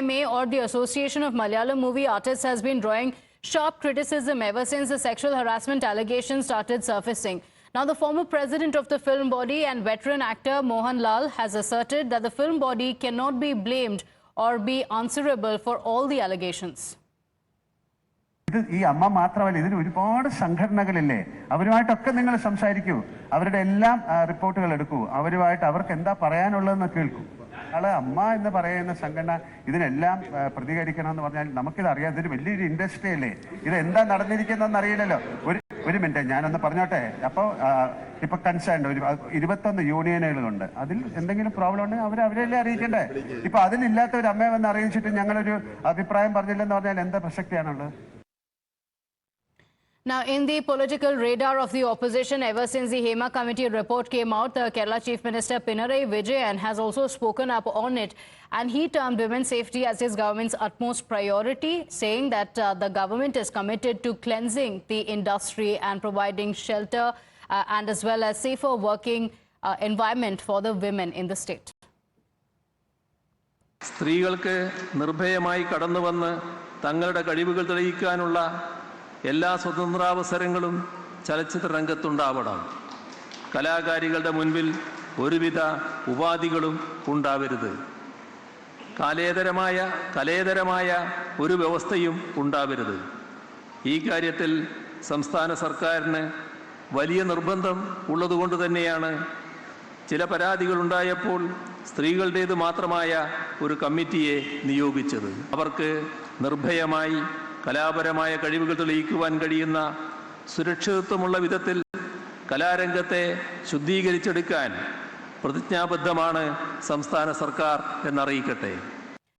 AMA or the Association of Malayalam Movie Artists has been drawing sharp criticism ever since the sexual harassment allegations started surfacing. Now, the former president of the film body and veteran actor Mohan Lal has asserted that the film body cannot be blamed or be answerable for all the allegations. ഈ അമ്മ മാത്രമല്ല, ഇതിന് ഒരുപാട് സംഘടനകളില്ലേ, അവരുമായിട്ടൊക്കെ നിങ്ങൾ സംസാരിക്കൂ, അവരുടെ എല്ലാം റിപ്പോർട്ടുകൾ എടുക്കൂ, അവരുമായിട്ട് അവർക്ക് എന്താ പറയാനുള്ളതെന്ന് കേൾക്കൂ. നാളെ അമ്മ എന്ന് പറയുന്ന സംഘടന ഇതിനെല്ലാം പ്രതികരിക്കണം എന്ന് പറഞ്ഞാൽ നമുക്കിത് അറിയാം. ഇതൊരു വലിയൊരു ഇൻഡസ്ട്രി അല്ലേ, ഇത് എന്താ നടന്നിരിക്കുന്നതെന്ന് അറിയില്ലല്ലോ. ഒരു മിനിറ്റ് ഞാനൊന്ന് പറഞ്ഞോട്ടെ. അപ്പോൾ ഇപ്പൊ കൺസേൺഡ് 21 യൂണിയനുകളുണ്ട്. അതിൽ എന്തെങ്കിലും പ്രോബ്ലം ഉണ്ടെങ്കിൽ അവരെല്ലാം അറിയിക്കണ്ടേ. ഇപ്പൊ അതിലില്ലാത്ത ഒരു അമ്മയെ വന്ന് അറിയിച്ചിട്ട് ഞങ്ങളൊരു അഭിപ്രായം പറഞ്ഞില്ലെന്ന് പറഞ്ഞാൽ എന്താ പ്രസക്തിയാണുള്ളത്? Now, in the political radar of the opposition, ever since the Hema Committee report came out, the Kerala Chief Minister Pinarayi Vijayan has also spoken up on it, and he termed women's safety as his government's utmost priority, saying that the government is committed to cleansing the industry and providing shelter and as well as safer working environment for the women in the state. സ്ത്രീകൾക്ക് നിർഭയമായി കടന്നുവന്ന് തങ്ങളുടെ കഴിവുകൾ തെളിയിക്കാനുള്ള എല്ലാ സ്വതന്ത്രാവസരങ്ങളും ചലച്ചിത്ര രംഗത്തുണ്ടാവണം. കലാകാരികളുടെ മുൻപിൽ ഒരുവിധ ഉപാധികളും ഉണ്ടാവരുത്. കലേതരമായ ഒരു വ്യവസ്ഥയും ഉണ്ടാവരുത്. ഈ കാര്യത്തിൽ സംസ്ഥാന സർക്കാരിന് വലിയ നിർബന്ധം ഉള്ളതുകൊണ്ട് തന്നെയാണ് ചില പരാതികളുണ്ടായപ്പോൾ സ്ത്രീകളുടേത് മാത്രമായ ഒരു കമ്മിറ്റിയെ നിയോഗിച്ചത്. അവർക്ക് നിർഭയമായി കലാപരമായ കഴിവുകൾ തെളിയിക്കുവാൻ കഴിയുന്ന സുരക്ഷിതത്വമുള്ള വിധത്തിൽ കലാരംഗത്തെ ശുദ്ധീകരിച്ചെടുക്കാൻ പ്രതിജ്ഞാബദ്ധമാണ് സംസ്ഥാന സർക്കാർ എന്നറിയിക്കട്ടെ.